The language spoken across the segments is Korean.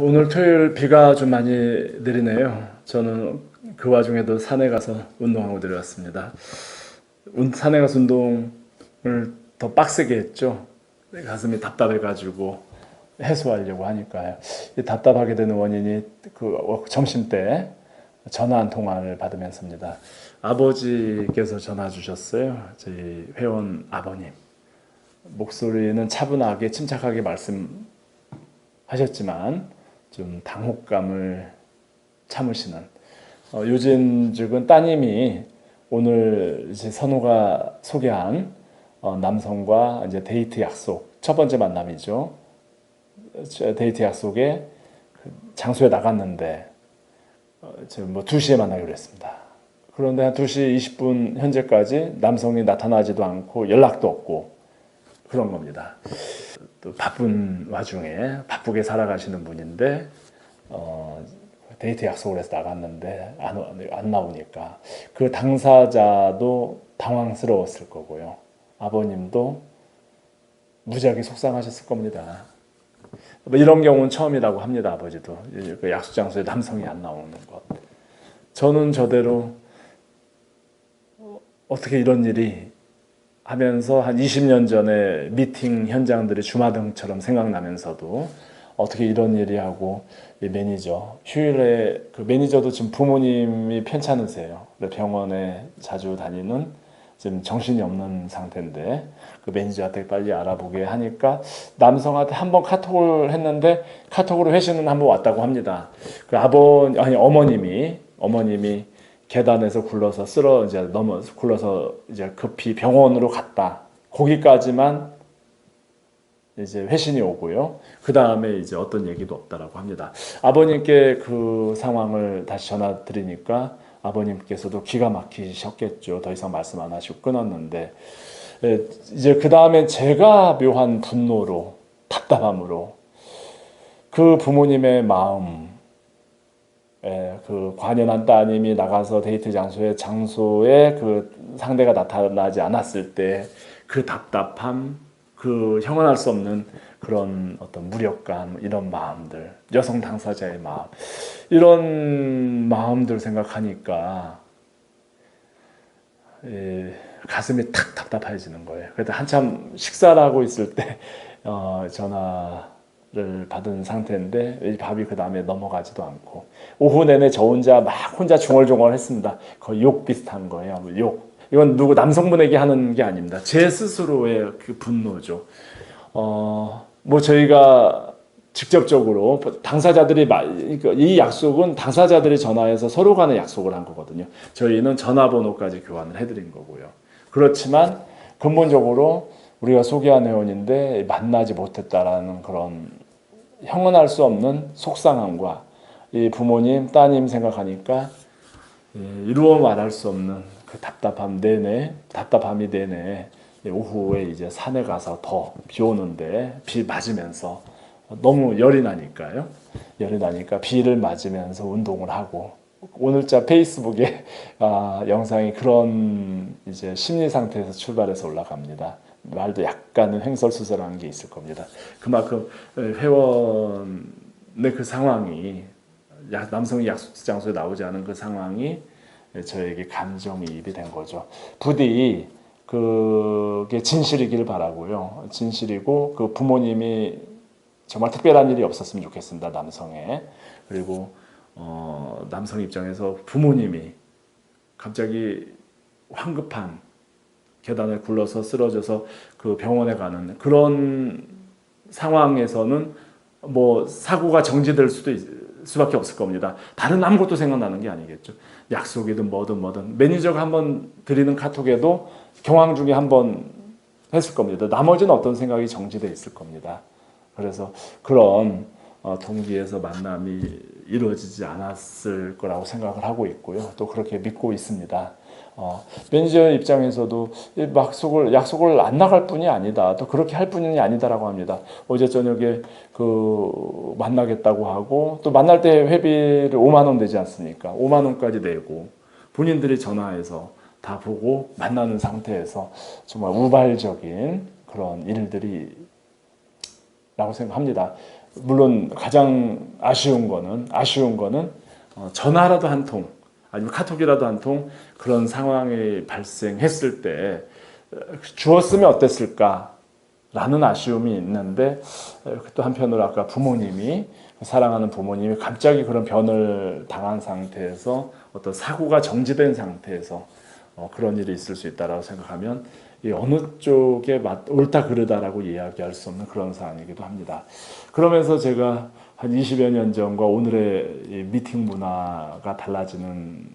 오늘 토요일 비가 좀 많이 내리네요. 저는 그 와중에도 산에 가서 운동하고 내려왔습니다. 산에 가서 운동을 더 빡세게 했죠. 가슴이 답답해가지고 해소하려고 하니까요. 이 답답하게 되는 원인이 점심 때 전화 한 통화를 받으면서입니다. 아버지께서 전화 주셨어요. 저희 회원 아버님. 목소리는 차분하게 침착하게 하셨지만 좀 당혹감을 참으시는 요즘 즉은 따님이 오늘 이제 선호가 소개한 남성과 이제 데이트 약속 첫 번째 만남이죠. 데이트 약속에 장소에 나갔는데 지금 뭐 2시에 만나기로 했습니다. 그런데 한 2시 20분 현재까지 남성이 나타나지도 않고 연락도 없고 그런 겁니다. 또 바쁜 와중에 바쁘게 살아가시는 분인데 데이트 약속을 해서 나갔는데 안 나오니까 그 당사자도 당황스러웠을 거고요. 아버님도 무지하게 속상하셨을 겁니다. 뭐 이런 경우는 처음이라고 합니다. 아버지도 그 약속 장소에 남성이 안 나오는 것. 저는 저대로 어떻게 이런 일이 하면서 한 20년 전에 미팅 현장들이 주마등처럼 생각나면서도 어떻게 이런 일이 하고 매니저 휴일에 그 매니저도 지금 부모님이 편찮으세요. 병원에 자주 다니는 지금 정신이 없는 상태인데 그 매니저한테 빨리 알아보게 하니까 남성한테 한번 카톡을 했는데 카톡으로 회신은 한번 왔다고 합니다. 그 어머님이 계단에서 굴러서 이제 급히 병원으로 갔다. 거기까지만 이제 회신이 오고요. 그 다음에 이제 어떤 얘기도 없다라고 합니다. 아버님께 그 상황을 다시 전화 드리니까 아버님께서도 기가 막히셨겠죠. 더 이상 말씀 안 하시고 끊었는데 이제 그 다음에 제가 묘한 분노로 답답함으로 그 부모님의 마음 그 관연한 따님이 나가서 데이트 장소에 그 상대가 나타나지 않았을 때 그 답답함, 그 형언할 수 없는 그런 어떤 무력감, 이런 마음들, 여성 당사자의 마음, 이런 마음들 생각하니까 가슴이 탁 답답해지는 거예요. 그래도 한참 식사를 하고 있을 때 전화를 받은 상태인데 이 밥이 그 다음에 넘어가지도 않고 오후 내내 저 혼자 중얼중얼 했습니다. 거의 욕 비슷한 거예요. 욕. 이건 누구 남성분에게 하는 게 아닙니다. 제 스스로의 그 분노죠. 뭐 저희가 직접적으로 이 약속은 당사자들이 전화해서 서로 간에 약속을 한 거거든요. 저희는 전화번호까지 교환을 해드린 거고요. 그렇지만 근본적으로 우리가 소개한 회원인데 만나지 못했다라는 그런 형언할 수 없는 속상함과 이 부모님, 따님 생각하니까 이루어 말할 수 없는 그 답답함이 내내 오후에 이제 산에 가서 더 비 오는데 비 맞으면서 너무 열이 나니까 비를 맞으면서 운동을 하고 오늘자 페이스북에 영상이 그런 이제 심리 상태에서 출발해서 올라갑니다. 말도 약간은 횡설수설한 게 있을 겁니다. 그만큼 회원의 그 상황이 남성이 약속 장소에 나오지 않은 그 상황이 저에게 감정이입이 된 거죠. 부디 그게 진실이길 바라고요. 진실이고 그 부모님이 정말 특별한 일이 없었으면 좋겠습니다. 남성에. 그리고 남성 입장에서 부모님이 갑자기 황급한 계단에 굴러서 쓰러져서 그 병원에 가는 그런 상황에서는 뭐 사고가 정지될 수밖에 없을 겁니다. 다른 아무것도 생각나는 게 아니겠죠. 약속이든 뭐든 매니저가 한번 드리는 카톡에도 경황 중에 한번 했을 겁니다. 나머지는 어떤 생각이 정지되어 있을 겁니다. 그래서 그런 동기에서 만남이 이루어지지 않았을 거라고 생각을 하고 있고요. 또 그렇게 믿고 있습니다. 매니저 입장에서도 약속을 안 나갈 뿐이 아니다. 또 그렇게 할 뿐이 아니다라고 합니다. 어제 저녁에 그 만나겠다고 하고 또 만날 때 회비를 5만 원 되지 않습니까? 5만 원까지 내고 본인들이 전화해서 다 보고 만나는 상태에서 정말 우발적인 그런 일들이 라고 생각합니다. 물론 가장 아쉬운 거는 전화라도 한 통, 아니면 카톡이라도 한 통 그런 상황이 발생했을 때 주었으면 어땠을까라는 아쉬움이 있는데, 또 한편으로 아까 부모님이, 사랑하는 부모님이 갑자기 그런 변을 당한 상태에서 어떤 사고가 정지된 상태에서 그런 일이 있을 수 있다라고 생각하면 이 어느 쪽에 옳다 그르다라고 이야기할 수 없는 그런 사안이기도 합니다. 그러면서 제가 한 20여 년 전과 오늘의 이 미팅 문화가 달라지는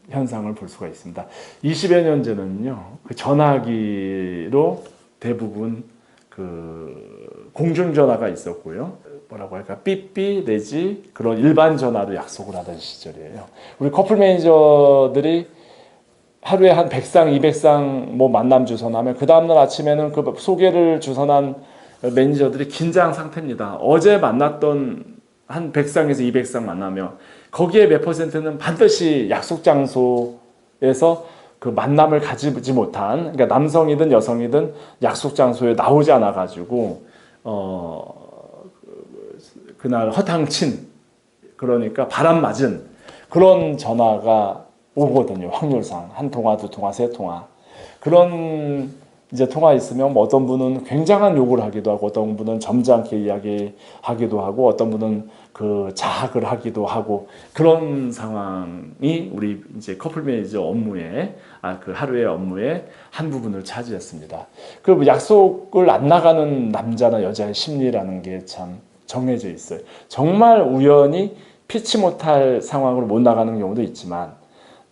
현상을 볼 수가 있습니다. 20여 년 전에는요, 그 전화기로 대부분 그 공중전화가 있었고요. 뭐라고 할까, 삐삐 내지 그런 일반 전화로 약속을 하던 시절이에요. 우리 커플 매니저들이 하루에 한 100상, 200상 뭐 만남 주선하면 그 다음날 아침에는 그 소개를 주선한 매니저들이 긴장 상태입니다. 어제 만났던 한 100상에서 200상 만나면 거기에 몇 퍼센트는 반드시 약속 장소에서 그 만남을 가지지 못한, 그러니까 남성이든 여성이든 약속 장소에 나오지 않아 가지고 그날 허탕친, 그러니까 바람 맞은 그런 전화가 오거든요. 확률상 한 통화, 두 통화, 세 통화. 그런 이제 통화 있으면 뭐 어떤 분은 굉장한 욕을 하기도 하고, 어떤 분은 점잖게 이야기하기도 하고, 어떤 분은 그 자학을 하기도 하고, 그런 상황이 우리 이제 커플 매니저 업무에, 그 하루의 업무의 한 부분을 차지했습니다. 그 약속을 안 나가는 남자나 여자의 심리라는 게 참 정해져 있어요. 정말 우연히 피치 못할 상황으로 못 나가는 경우도 있지만,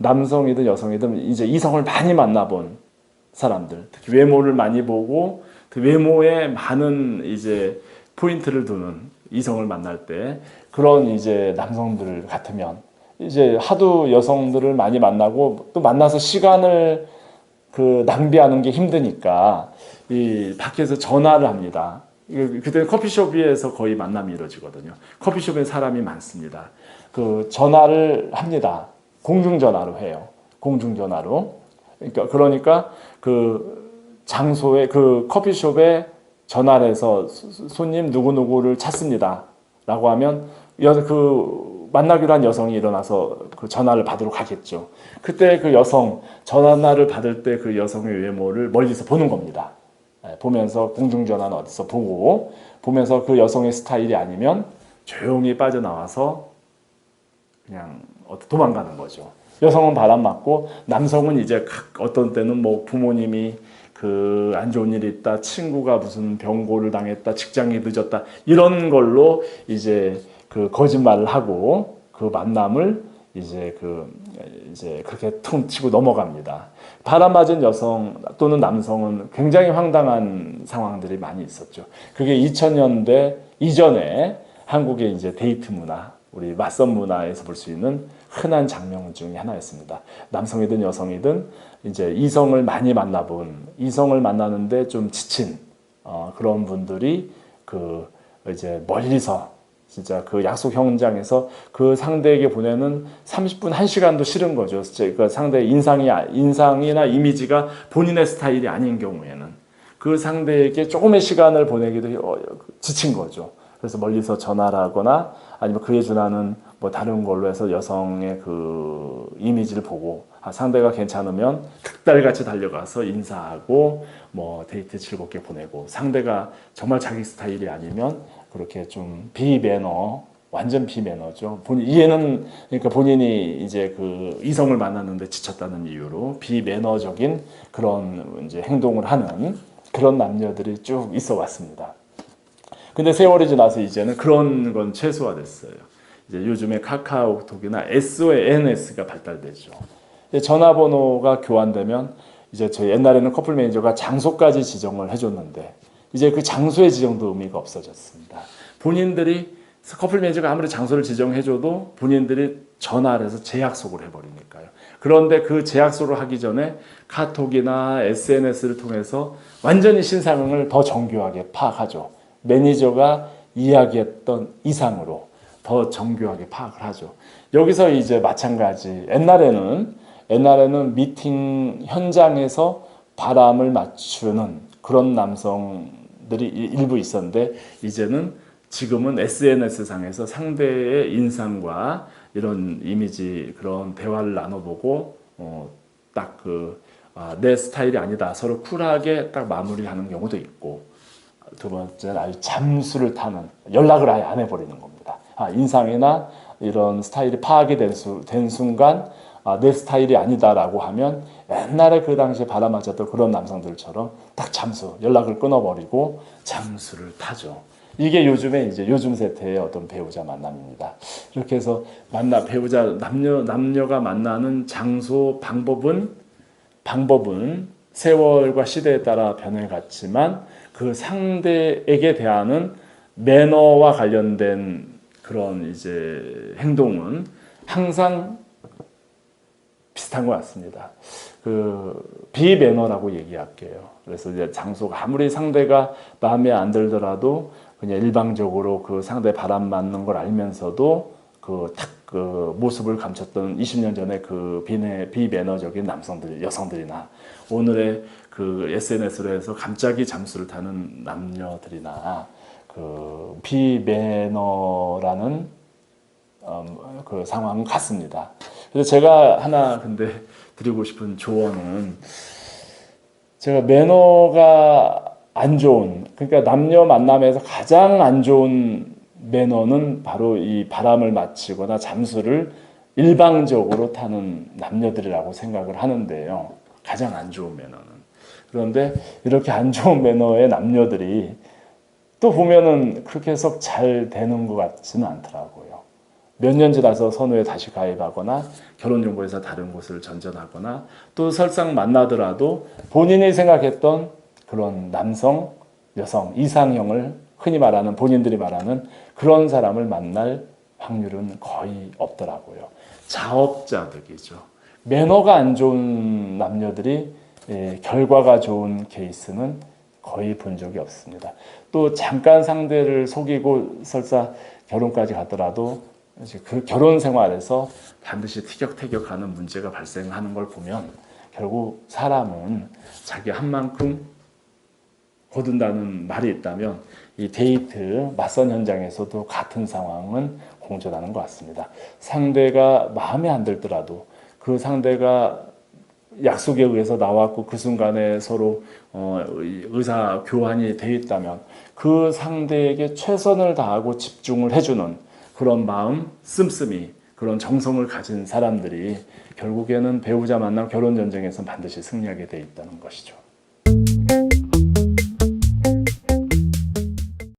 남성이든 여성이든 이제 이성을 많이 만나본 사람들, 특히 외모를 많이 보고 그 외모에 많은 이제 포인트를 두는 이성을 만날 때, 그런 이제 남성들 같으면 이제 하도 여성들을 많이 만나고 또 만나서 시간을 그 낭비하는 게 힘드니까 이 밖에서 전화를 합니다. 그때 커피숍에서 거의 만남이 이루어지거든요. 커피숍에 사람이 많습니다. 그 전화를 합니다. 공중전화로 해요. 공중전화로. 그러니까 그 장소에, 그 커피숍에 전화를 해서 손님 누구누구를 찾습니다 라고 하면 그 만나기로 한 여성이 일어나서 그 전화를 받으러 가겠죠. 그때 그 여성, 전화를 받을 때 그 여성의 외모를 멀리서 보는 겁니다. 보면서 공중전화는 어디서 보면서 그 여성의 스타일이 아니면 조용히 빠져나와서 그냥 도망가는 거죠. 여성은 바람 맞고, 남성은 이제 어떤 때는 뭐 부모님이 그 안 좋은 일이 있다, 친구가 무슨 병고를 당했다, 직장이 늦었다, 이런 걸로 이제 그 거짓말을 하고 그 만남을 이제 그렇게 퉁 치고 넘어갑니다. 바람 맞은 여성 또는 남성은 굉장히 황당한 상황들이 많이 있었죠. 그게 2000년대 이전에 한국의 이제 데이트 문화, 우리 맞선 문화에서 볼 수 있는 흔한 장면 중에 하나였습니다. 남성이든 여성이든 이제 이성을 많이 만나본, 이성을 만나는데 좀 지친 그런 분들이 그 이제 멀리서 진짜 그 약속 현장에서 그 상대에게 보내는 30분, 1시간도 싫은 거죠. 그 상대의 인상이나 이미지가 본인의 스타일이 아닌 경우에는 그 상대에게 조금의 시간을 보내기도 지친 거죠. 그래서 멀리서 전화를 하거나 아니면 그에 준하는 뭐 다른 걸로 해서 여성의 그 이미지를 보고 상대가 괜찮으면 득달같이 달려가서 인사하고 뭐 데이트 즐겁게 보내고, 상대가 정말 자기 스타일이 아니면 그렇게 좀 비매너, 완전 비매너죠. 이해는, 그러니까 본인이 이제 그 이성을 만났는데 지쳤다는 이유로 비매너적인 그런 이제 행동을 하는 그런 남녀들이 쭉 있어 왔습니다. 근데 세월이 지나서 이제는 그런 건 최소화됐어요. 이제 요즘에 카카오톡이나 SNS가 발달되죠. 전화번호가 교환되면 이제 저희 옛날에는 커플 매니저가 장소까지 지정을 해줬는데 이제 그 장소의 지정도 의미가 없어졌습니다. 본인들이, 커플 매니저가 아무리 장소를 지정해줘도 본인들이 전화를 해서 재약속을 해버리니까요. 그런데 그 재약속을 하기 전에 카톡이나 SNS를 통해서 완전히 신상을 더 정교하게 파악하죠. 매니저가 이야기했던 이상으로 더 정교하게 파악을 하죠. 여기서 이제 마찬가지, 옛날에는 미팅 현장에서 바람을 맞추는 그런 남성들이 일부 있었는데, 이제는 지금은 SNS상에서 상대의 인상과 이런 이미지 그런 대화를 나눠보고 딱 내 스타일이 아니다 서로 쿨하게 딱 마무리하는 경우도 있고 두 번째는 아주 잠수를 타는 연락을 아예 안 해버리는 겁니다. 인상이나 이런 스타일이 파악이 된 순간 내 스타일이 아니다라고 하면 옛날에 그 당시에 바람맞았던 그런 남성들처럼 딱 연락을 끊어버리고 잠수를 타죠. 이게 요즘 세대의 어떤 배우자 만남입니다. 이렇게 해서 남녀가 만나는 장소 방법은 세월과 시대에 따라 변해갔지만 그 상대에게 대하는 매너와 관련된 그런 이제 행동은 항상 비슷한 것 같습니다. 비매너라고 얘기할게요. 그래서 이제 장소가 아무리 상대가 마음에 안 들더라도 그냥 일방적으로 그 상대 바람 맞는 걸 알면서도 그 모습을 감췄던 20년 전에 그 비매너적인 여성들이나 오늘의 그 SNS로 해서 갑자기 잠수를 타는 남녀들이나 그 비매너라는 그 상황은 같습니다. 그래서 제가 하나 근데 드리고 싶은 조언은 제가 매너가 안 좋은 그러니까 남녀 만남에서 가장 안 좋은 매너는 바로 이 바람을 맞히거나 잠수를 일방적으로 타는 남녀들이라고 생각을 하는데요. 가장 안 좋은 매너는. 그런데 이렇게 안 좋은 매너의 남녀들이 또 보면은 그렇게 해서 잘 되는 것 같지는 않더라고요. 몇 년 지나서 선후에 다시 가입하거나 결혼정보에서 다른 곳을 전전하거나 또 설상 만나더라도 본인이 생각했던 그런 남성, 여성, 이상형을 흔히 말하는 본인들이 말하는 그런 사람을 만날 확률은 거의 없더라고요. 자업자득이죠. 매너가 안 좋은 남녀들이 결과가 좋은 케이스는 거의 본 적이 없습니다. 또 잠깐 상대를 속이고 설사 결혼까지 갔더라도 그 결혼 생활에서 반드시 티격태격하는 문제가 발생하는 걸 보면 결국 사람은 자기 한 만큼 거둔다는 말이 있다면 이 데이트 맞선 현장에서도 같은 상황은 공존하는 것 같습니다. 상대가 마음에 안 들더라도 그 상대가 약속에 의해서 나왔고 그 순간에 서로 의사 교환이 돼 있다면 그 상대에게 최선을 다하고 집중을 해주는 그런 마음, 씀씀이 그런 정성을 가진 사람들이 결국에는 배우자 만남 결혼 전쟁에서 반드시 승리하게 돼 있다는 것이죠.